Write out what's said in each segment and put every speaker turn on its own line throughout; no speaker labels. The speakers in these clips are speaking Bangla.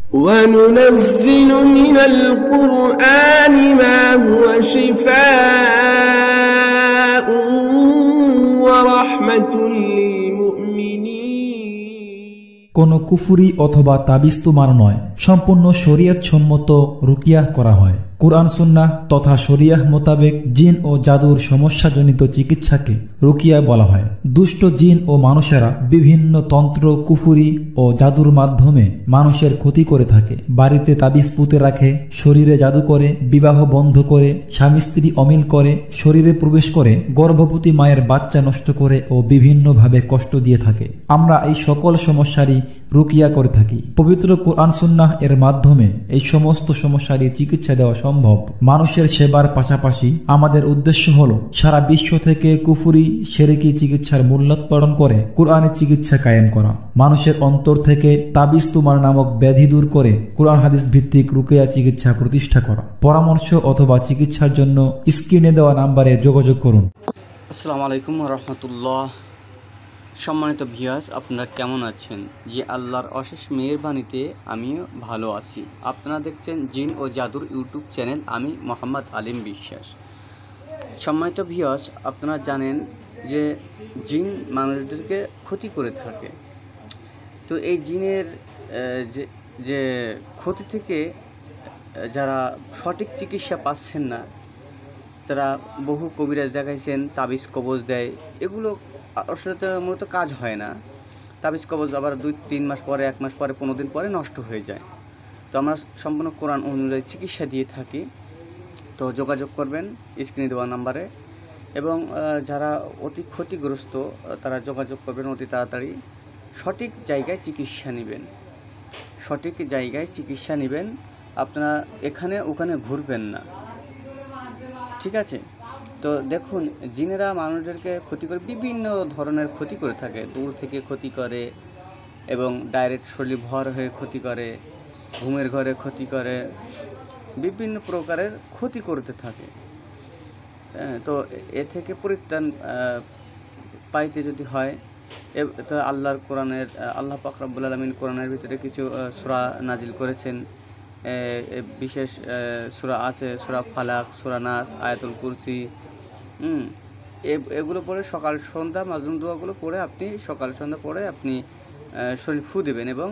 وننزل من القرآن ما هو شفاء ورحمة للمؤمنين।
কোনো কুফরি অথবা তাবিজ তোমার নয়, সম্পূর্ণ শরীয়ত সম্মত রুকিয়াহ করা হয়। কুরআন সুন্নাহ তথা শরিয়াহ মোতাবেক জিন ও জাদুর সমস্যাজনিত চিকিৎসাকে রুকিয়া বলা হয়। দুষ্ট জিন ও মানুষেরা বিভিন্ন তন্ত্র, কুফুরি ও জাদুর মাধ্যমে মানুষের ক্ষতি করে থাকে। বাড়িতে তাবিজ পুঁতে রাখে, শরীরে জাদু করে, বিবাহ বন্ধ করে, স্বামী স্ত্রী অমিল করে, শরীরে প্রবেশ করে, গর্ভবতী মায়ের বাচ্চা নষ্ট করে ও বিভিন্নভাবে কষ্ট দিয়ে থাকে। আমরা এই সকল সমস্যারই রুকিয়া করে থাকি। পবিত্র কুরআন সুন্নাহ এর মাধ্যমে এই সমস্ত সমস্যারই চিকিৎসা দেওয়া সম্ভব। মানুষের সেবার পাশাপাশি আমাদের উদ্দেশ্য হল সারা বিশ্ব থেকে কুফুরি শিরকি চিকিৎসার মূল্যোৎপাদন করে কুরআনের চিকিৎসা কায়েম করা। মানুষের অন্তর থেকে তাবিজ তুমার নামক ব্যাধি দূর করে কুরআন হাদিস ভিত্তিক রুকিয়া চিকিৎসা প্রতিষ্ঠা করা। পরামর্শ অথবা চিকিৎসার জন্য স্ক্রিনে দেওয়া নাম্বারে যোগাযোগ করুন।
আসসালামু আলাইকুম রহমতুল্লাহ। সম্মানিত ভিউয়ার্স, আপনারা কেমন আছেন? যে আল্লাহর অশেষ মেহেরবানিতে আমিও ভালো আছি। আপনারা দেখছেন জিন ও জাদুর ইউটিউব চ্যানেল, আমি মোহাম্মদ আলিম বিশ্বাস। সম্মানিত ভিউয়ার্স, আপনারা জানেন যে জিন মানুষদেরকে ক্ষতি করে থাকে। তো এই জিনের যে ক্ষতি থেকে যারা সঠিক চিকিৎসা পাচ্ছেন না, যারা বহু কবিরাজ দেখাইছেন, তাবিজ কবজ দেয়, এগুলো আসলে তো মূলত কাজ হয় না। তাবিজ কবজ আবার 2-3 মাস পরে, 1 মাস পরে, 15 দিন পরে নষ্ট হয়ে যায়। তো আমরা সম্পূর্ণ কোরআন অনুযায়ী চিকিৎসা দিয়ে থাকি। তো যোগাযোগ করবেন স্ক্রিনে দেওয়া নাম্বারে। এবং যারা অতি ক্ষতিগ্রস্ত তারা যোগাযোগ করবেন অতি তাড়াতাড়ি। সঠিক জায়গায় চিকিৎসা নেবেন, সঠিক জায়গায় চিকিৎসা নেবেন। আপনারা এখানে ওখানে ঘুরবেন না, ঠিক আছে? তো দেখুন, জিনেরা মানুষদেরকে ক্ষতি করে, বিভিন্ন ধরনের ক্ষতি করে থাকে। দূর থেকে ক্ষতি করে এবং ডাইরেক্ট শরীর ভর হয়ে ক্ষতি করে, ঘুমের ঘরে ক্ষতি করে, বিভিন্ন প্রকারের ক্ষতি করতে থাকে। তো এ থেকে পরিত্রাণ পাইতে যদি হয়, তো আল্লাহর কোরআনের আল্লাহ পাক রব্বুল আলামিন কোরআনের ভিতরে কিছু সূরা নাজিল করেছেন। বিশেষ সূরা আছে, সূরা ফালাক, সূরা নাস, আয়াতুল কুরসি। এগুলো পড়ে সকাল সন্ধ্যা মাজুম দোয়াগুলো পড়ে আপনি সকাল সন্ধ্যা পড়ে আপনি শরীর ফু দেবেন এবং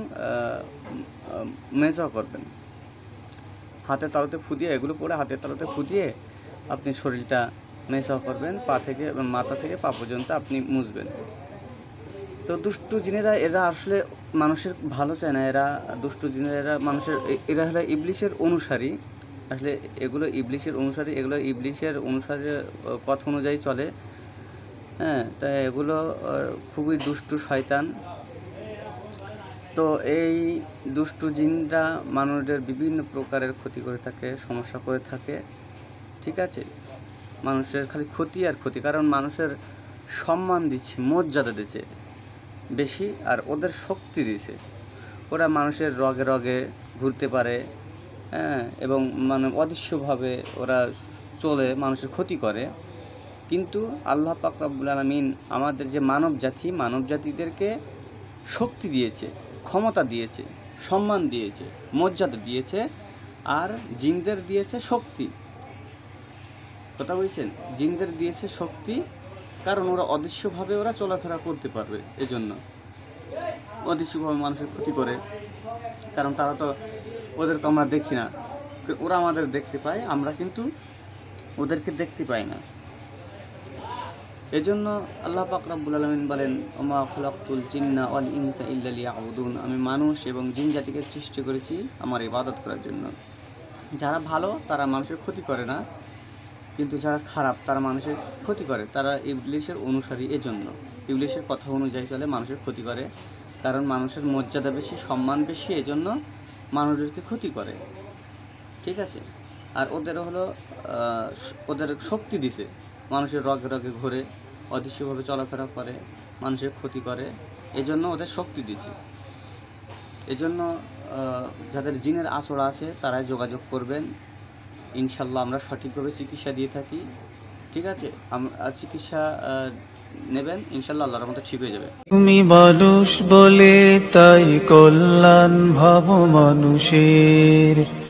মেজা করবেন। হাতের তালুতে ফু দিয়ে, এগুলো পড়ে হাতের তালুতে ফু দিয়ে আপনি শরীরটা মেজা করবেন, পা থেকে মাথা থেকে পা পর্যন্ত আপনি মুছবেন। তো দুষ্টু জিনেরা এরা আসলে মানুষের ভালো চায় না। এরা দুষ্টু জিনেরা, এরা হলো ইবলিশের অনুসারী। আসলে এগুলো ইবলিশের অনুসারী, এগুলো ইবলিশের অনুসারী পথ অনুযায়ী চলে। তাই এগুলো খুবই দুষ্টু শয়তান। তো এই দুষ্টু জিনরা মানুষদের বিভিন্ন প্রকারের ক্ষতি করে থাকে, সমস্যা করে থাকে, ঠিক আছে? মানুষের খালি ক্ষতি আর ক্ষতি। কারণ মানুষের সম্মান দিচ্ছে, মর্যাদা দিচ্ছে বেশি, আর ওদের শক্তি দিছে। ওরা মানুষের রগে রগে ঘুরতে পারে, এবং মানে অদৃশ্যভাবে ওরা চলে, মানুষের ক্ষতি করে। কিন্তু আল্লাহ পাক রব্বুল আলামিন আমাদের যে মানব জাতিদেরকে শক্তি দিয়েছে, ক্ষমতা দিয়েছে, সম্মান দিয়েছে, মর্যাদা দিয়েছে, আর জিনদের দিয়েছে শক্তি। কথা বলছেন? জিনদের দিয়েছে শক্তি, কারণ ওরা অদৃশ্যভাবে ওরা চলাফেরা করতে পারবে। এজন্য অদৃশ্যভাবে মানুষের ক্ষতি করে, কারণ তারা তো, ওদেরকে আমরা দেখি না, ওরা আমাদের দেখতে পায়, আমরা কিন্তু ওদেরকে দেখতে পাই না। এজন্য আল্লাহ পাক রব্বুল আলামিন বলেন, ওমা খলাকতুল জিন্না ওয়াল ইনসা ইল্লা লিয়াবুদুন, আমি মানুষ এবং জিন জাতিকে সৃষ্টি করেছি আমার ইবাদত করার জন্য। যারা ভালো তারা মানুষের ক্ষতি করে না, কিন্তু যারা খারাপ তারা মানুষের ক্ষতি করে, তারা ইবলিশের অনুসারী। এজন্য ইবলিশের কথা অনুযায়ী চলে, মানুষের ক্ষতি করে। কারণ মানুষের মর্যাদা বেশি, সম্মান বেশি, এজন্য মানুষদেরকে ক্ষতি করে, ঠিক আছে? আর ওদের হলো ওদের শক্তি দিছে, মানুষের রগে রগে ঘুরে, অদৃশ্যভাবে চলাফেরা করে, মানুষের ক্ষতি করে, এজন্য ওদের শক্তি দিছে। এজন্য যাদের জিনের আছড় আছে তারাই যোগাযোগ করবেন। ইনশাল্লাহ আমরা সঠিকভাবে চিকিৎসা দিয়ে থাকি। ঠিক আছে, চিকিৎসা নেবেন, ইনশাল্লাহ আল্লাহর রহমতে ঠিক হয়ে যাবে।
তুমি মানুষ বলে তাই কল্যাণ ভাব মানুষের।